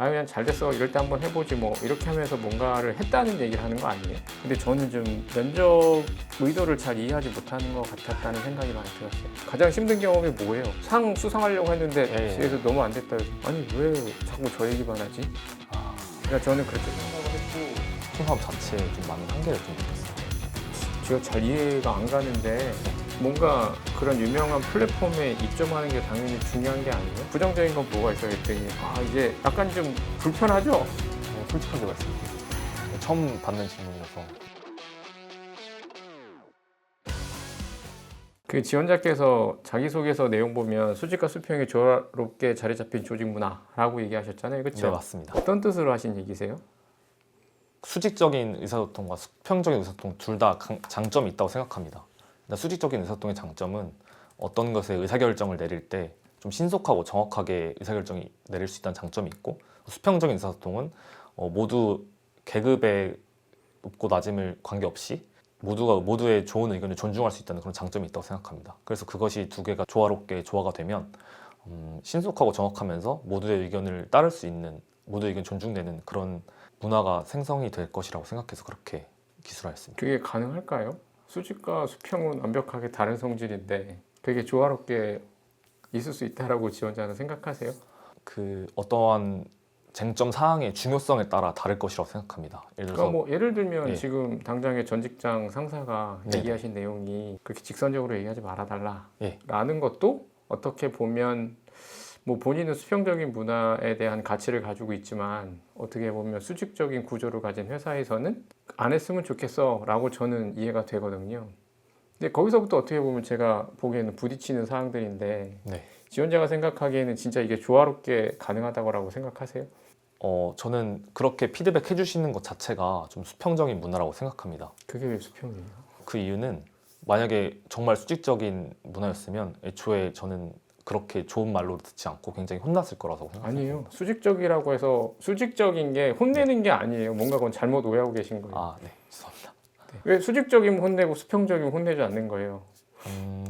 아 그냥 잘 됐어 이럴 때 한번 해보지 뭐 이렇게 하면서 뭔가를 했다는 얘기를 하는 거 아니에요? 근데 저는 좀 면접 의도를 잘 이해하지 못하는 것 같았다는 생각이 많이 들었어요. 가장 힘든 경험이 뭐예요? 상 수상하려고 했는데 뒤에서 너무 안 됐다 해서 아니 왜 자꾸 저 얘기만 하지? 그러니까 저는 그렇게 생각을 했고 팀사업 자체에 좀 많은 한계를 좀 느꼈어요. 제가 잘 이해가 안 가는데 뭔가 그런 유명한 플랫폼에 입점하는 게 당연히 중요한 게 아니에요? 부정적인 건 뭐가 있어 했더니 아 이제 약간 좀 불편하죠? 솔직하게 말씀드릴게요. 처음 받는 질문이라서. 그 지원자께서 자기소개서 내용 보면 수직과 수평이 조화롭게 자리 잡힌 조직 문화라고 얘기하셨잖아요. 그렇죠? 네, 맞습니다. 어떤 뜻으로 하신 얘기세요? 수직적인 의사소통과 수평적인 의사소통 둘 다 장점이 있다고 생각합니다. 수직적인 의사소통의 장점은 어떤 것에 의사결정을 내릴 때 좀 신속하고 정확하게 의사결정이 내릴 수 있다는 장점이 있고, 수평적인 의사소통은 모두 계급의 높고 낮음을 관계없이 모두가 모두의 좋은 의견을 존중할 수 있다는 그런 장점이 있다고 생각합니다. 그래서 그것이 두 개가 조화롭게 조화가 되면 신속하고 정확하면서 모두의 의견을 따를 수 있는, 모두의 의견 존중되는 그런 문화가 생성이 될 것이라고 생각해서 그렇게 기술화했습니다. 그게 가능할까요? 수직과 수평은 완벽하게 다른 성질인데 그게 조화롭게 있을 수 있다라고 지원자는 생각하세요? 그 어떠한 쟁점 사항의 중요성에 따라 다를 것이라고 생각합니다. 예를 들어서 그러니까 뭐 예를 들면 예. 지금 당장의 전 직장 상사가 네네. 얘기하신 내용이 그렇게 직선적으로 얘기하지 말아달라 예. 라는 것도 어떻게 보면 뭐 본인은 수평적인 문화에 대한 가치를 가지고 있지만 어떻게 보면 수직적인 구조를 가진 회사에서는 안 했으면 좋겠어 라고 저는 이해가 되거든요. 근데 거기서부터 어떻게 보면 제가 보기에는 부딪히는 사항들인데 네. 지원자가 생각하기에는 진짜 이게 조화롭게 가능하다고 생각하세요? 저는 그렇게 피드백 해주시는 것 자체가 좀 수평적인 문화라고 생각합니다. 그게 왜 수평이에요? 그 이유는 만약에 정말 수직적인 문화였으면 애초에 저는 그렇게 좋은 말로 듣지 않고 굉장히 혼났을 거라고 생각합니다. 아니에요. 수직적이라고 해서 수직적인 게 혼내는 게 아니에요. 뭔가 그건 잘못 오해하고 계신 거예요. 아, 네. 죄송합니다. 왜 수직적이면 혼내고 수평적이면 혼내지 않는 거예요?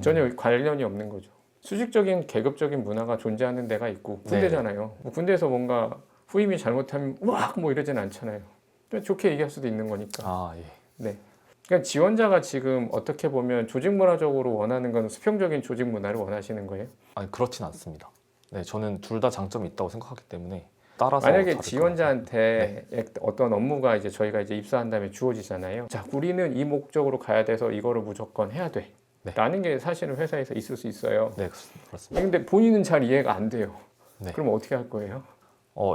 전혀 관련이 없는 거죠. 수직적인 계급적인 문화가 존재하는 데가 있고 군대잖아요. 뭐 군대에서 뭔가 후임이 잘못하면 우악 뭐 이러진 않잖아요. 그냥 좋게 얘기할 수도 있는 거니까. 아, 예. 네. 그러니까 지원자가 지금 어떻게 보면 조직 문화적으로 원하는 건 수평적인 조직 문화를 원하시는 거예요? 아니, 그렇진 않습니다. 네, 저는 둘 다 장점이 있다고 생각하기 때문에 따라서 만약에 다를 지원자한테 어떤 업무가 이제 저희가 이제 입사한 다음에 주어지잖아요. 자, 우리는 이 목적으로 가야 돼서 이거를 무조건 해야 돼. 네. 라는 게 사실은 회사에서 있을 수 있어요. 네, 그렇습니다. 근데 본인은 잘 이해가 안 돼요. 네. 그럼 어떻게 할 거예요?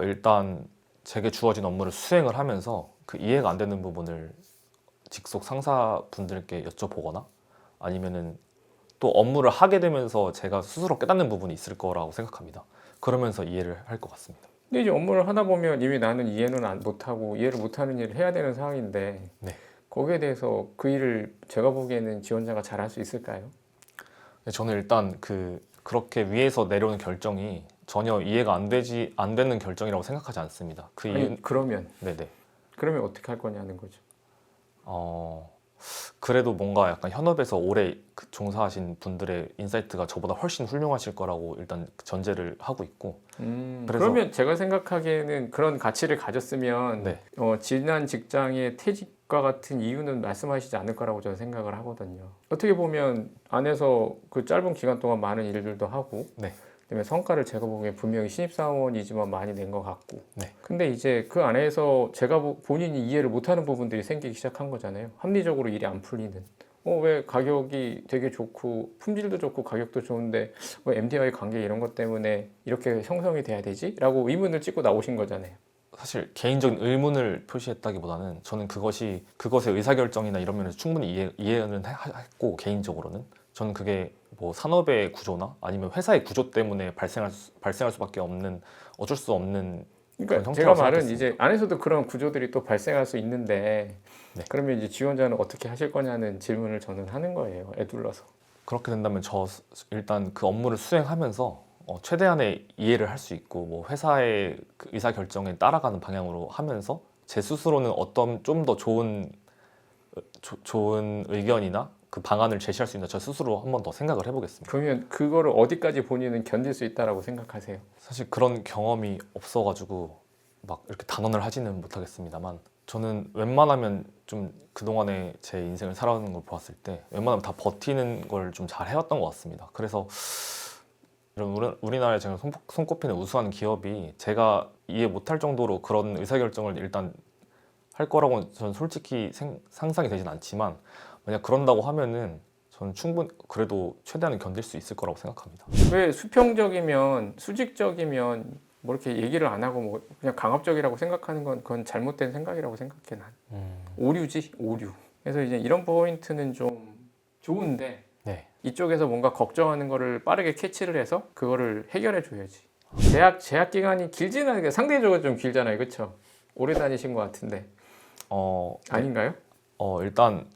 일단 제게 주어진 업무를 수행을 하면서 그 이해가 안 되는 부분을 직속 상사분들께 여쭤보거나 아니면은 또 업무를 하게 되면서 제가 스스로 깨닫는 부분이 있을 거라고 생각합니다. 그러면서 이해를 할 것 같습니다. 근데 이제 업무를 하다 보면 이미 나는 이해는 못하고 이해를 못하는 일을 해야 되는 상황인데 네. 거기에 대해서 그 일을 제가 보기에는 지원자가 잘 할 수 있을까요? 저는 일단 그렇게 위에서 내려오는 결정이 전혀 이해가 안 되는 결정이라고 생각하지 않습니다. 아니, 그러면 네네. 어떻게 할 거냐는 거죠. 그래도 뭔가 약간 현업에서 오래 종사하신 분들의 인사이트가 저보다 훨씬 훌륭하실 거라고 일단 전제를 하고 있고. 그러면 제가 생각하기에는 그런 가치를 가졌으면 네. 지난 직장의 퇴직과 같은 이유는 말씀하시지 않을 거라고 저는 생각을 하거든요. 어떻게 보면 안에서 그 짧은 기간 동안 많은 일들도 하고 네. 그다음에 성과를 제가 보기엔 분명히 신입사원이지만 많이 낸 것 같고 네. 근데 이제 그 안에서 제가 본인이 이해를 못하는 부분들이 생기기 시작한 거잖아요. 합리적으로 일이 안 풀리는 왜 가격이 되게 좋고 품질도 좋고 가격도 좋은데 왜 MD와의 관계 이런 것 때문에 이렇게 형성이 돼야 되지? 라고 의문을 찍고 나오신 거잖아요. 사실 개인적인 의문을 표시했다기보다는 저는 그것의 의사결정이나 이런 면에서 충분히 이해는 했고, 개인적으로는 저는 그게 뭐 산업의 구조나 아니면 회사의 구조 때문에 발생할 수밖에 없는, 어쩔 수 없는 그러니까 그런 제가 형태라고 말은 생각했습니다. 이제 안에서도 그런 구조들이 또 발생할 수 있는데 네. 그러면 이제 지원자는 어떻게 하실 거냐는 질문을 저는 하는 거예요. 애둘러서. 그렇게 된다면 일단 그 업무를 수행하면서 최대한의 이해를 할 수 있고, 뭐 회사의 그 의사결정에 따라가는 방향으로 하면서 제 스스로는 어떤 좀 더 좋은 의견이나 그 방안을 제시할 수 있나 저 스스로 한 번 더 생각을 해보겠습니다. 그러면 그거를 어디까지 본인은 견딜 수 있다라고 생각하세요? 사실 그런 경험이 없어가지고 막 이렇게 단언을 하지는 못하겠습니다만 저는 웬만하면 좀 그동안에 제 인생을 살아가는 걸 보았을 때 웬만하면 다 버티는 걸 좀 잘 해왔던 것 같습니다. 그래서 이런 우리나라에 제가 손꼽히는 우수한 기업이 제가 이해 못할 정도로 그런 의사결정을 일단 할 거라고 저는 솔직히 상상이 되진 않지만 만약 그런다고 하면은 저는 충분히 그래도 최대한은 견딜 수 있을 거라고 생각합니다. 왜 수평적이면 수직적이면 뭐 이렇게 얘기를 안 하고 뭐 그냥 강압적이라고 생각하는 건 그건 잘못된 생각이라고 생각해 난. 오류지 오류. 그래서 이제 이런 포인트는 좀 좋은데 네. 이쪽에서 뭔가 걱정하는 거를 빠르게 캐치를 해서 그거를 해결해 줘야지. 재학 기간이 길지는 않으니까 상대적으로 좀 길잖아요, 그렇죠? 오래 다니신 것 같은데 네. 아닌가요? 일단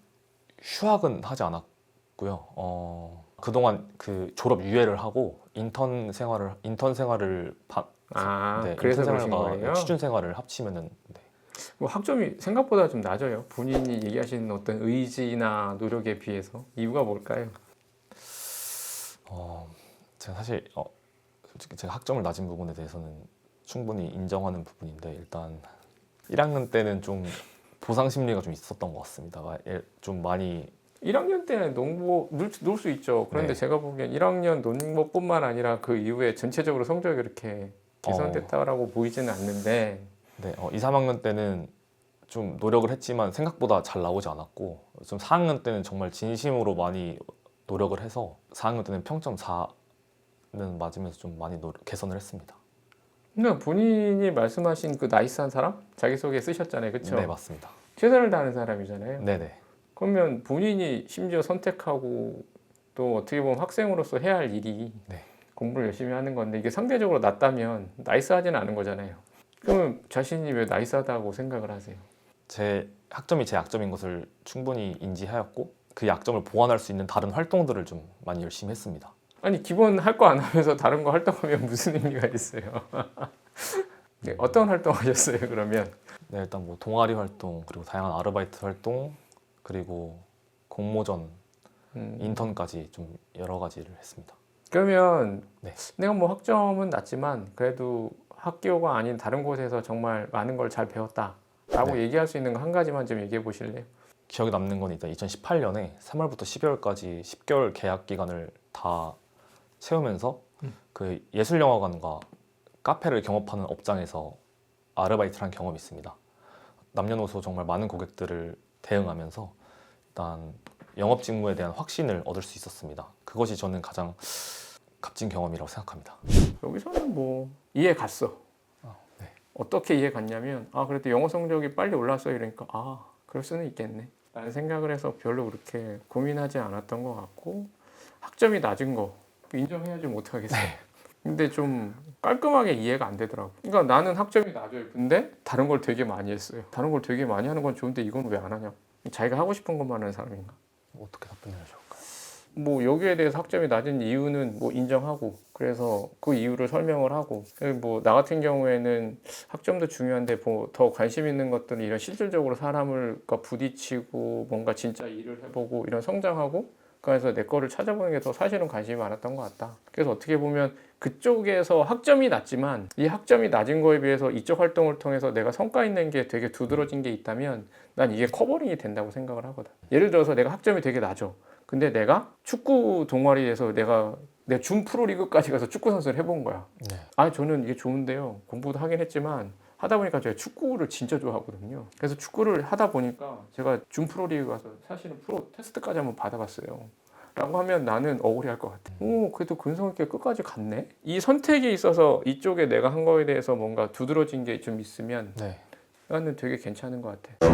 휴학은 하지 않았고요. 그동안 그 졸업 유예를 하고 인턴 생활을 그래서 인턴 그러신 생활과 거예요? 취준 생활을 합치면은 네. 뭐 학점이 생각보다 좀 낮아요. 본인이 얘기하시는 어떤 의지나 노력에 비해서 이유가 뭘까요? 제가 사실 솔직히 제가 학점을 낮은 부분에 대해서는 충분히 인정하는 부분인데 일단 1학년 때는 좀 보상 심리가 좀 있었던 것 같습니다. 좀 많이 1학년 때는 농구 놀 수 있죠. 그런데 네. 제가 보기엔 1학년 노는 것뿐만 아니라 그 이후에 전체적으로 성적이 그렇게 개선됐다라고 보이지는 않는데 네, 2, 3학년 때는 좀 노력을 했지만 생각보다 잘 나오지 않았고 좀 4학년 때는 정말 진심으로 많이 노력을 해서 4학년 때는 평점 4는 맞으면서 좀 많이 개선을 했습니다. 그러니까 본인이 말씀하신 그 나이스한 사람? 자기소개 쓰셨잖아요. 그렇죠? 네, 맞습니다. 최선을 다하는 사람이잖아요. 네네. 그러면 본인이 심지어 선택하고 또 어떻게 보면 학생으로서 해야 할 일이 네. 공부를 열심히 하는 건데 이게 상대적으로 낮다면 나이스하지는 않은 거잖아요. 그러면 자신이 왜 나이스하다고 생각을 하세요? 제 학점이 제 약점인 것을 충분히 인지하였고 그 약점을 보완할 수 있는 다른 활동들을 좀 많이 열심히 했습니다. 아니 기본 할 거 안 하면서 다른 거 활동하면 무슨 의미가 있어요? 네, 어떤 활동 하셨어요 그러면? 네, 일단 뭐 동아리 활동 그리고 다양한 아르바이트 활동 그리고 공모전 인턴까지 좀 여러 가지를 했습니다. 그러면 네. 내가 뭐 학점은 낮지만 그래도 학교가 아닌 다른 곳에서 정말 많은 걸 잘 배웠다라고 네. 얘기할 수 있는 거 한 가지만 좀 얘기해 보실래요? 기억에 남는 건 일단 2018년에 3월부터 12월까지 10개월 계약 기간을 다 채우면서 그 예술영화관과 카페를 경험하는 업장에서 아르바이트를 한 경험이 있습니다. 남녀노소 정말 많은 고객들을 대응하면서 일단 영업 직무에 대한 확신을 얻을 수 있었습니다. 그것이 저는 가장 값진 경험이라고 생각합니다. 여기서는 뭐 이해 갔어. 네. 어떻게 이해 갔냐면 그래도 영어 성적이 빨리 올랐어 이러니까 그럴 수는 있겠네 라는 생각을 해서 별로 그렇게 고민하지 않았던 것 같고 학점이 낮은 거 인정해야지 못하겠어요. 근데 좀 깔끔하게 이해가 안 되더라고. 그러니까 나는 학점이 낮아요. 근데 다른 걸 되게 많이 했어요. 다른 걸 되게 많이 하는 건 좋은데 이건 왜 안 하냐? 자기가 하고 싶은 것만 하는 사람인가? 어떻게 답변을 좋을까요? 뭐 여기에 대해서 학점이 낮은 이유는 뭐 인정하고 그래서 그 이유를 설명을 하고 뭐 나 같은 경우에는 학점도 중요한데 뭐 더 관심 있는 것들은 이런 실질적으로 사람을과 부딪히고 뭔가 진짜 일을 해보고 이런 성장하고 그래서 내 거를 찾아보는 게 더 사실은 관심이 많았던 것 같다. 그래서 어떻게 보면 그쪽에서 학점이 낮지만 이 학점이 낮은 거에 비해서 이쪽 활동을 통해서 내가 성과 있는 게 되게 두드러진 게 있다면 난 이게 커버링이 된다고 생각을 하거든. 예를 들어서 내가 학점이 되게 낮아. 근데 내가 축구 동아리에서 내가 준 프로리그까지 가서 축구 선수를 해본 거야. 네. 저는 이게 좋은데요. 공부도 하긴 했지만 하다 보니까 제가 축구를 진짜 좋아하거든요. 그래서 축구를 하다 보니까 제가 준 프로리그 가서 사실은 프로 테스트까지 한번 받아봤어요. 라고 하면 나는 억울해할 것 같아. 그래도 근성 있게 끝까지 갔네? 이 선택에 있어서 이쪽에 내가 한 거에 대해서 뭔가 두드러진 게 좀 있으면 네. 나는 되게 괜찮은 것 같아.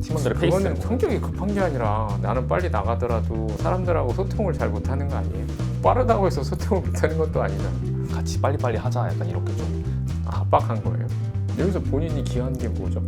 팀원들의 그거는 페이스를 성격이 급한 게 아니라 나는 빨리 나가더라도 사람들하고 소통을 잘 못하는 거 아니에요? 빠르다고 해서 소통을 못하는 것도 아니잖아. 같이 빨리빨리 하자 약간 이렇게 좀 압박한 거예요. 여기서 본인이 기여한 게 뭐죠?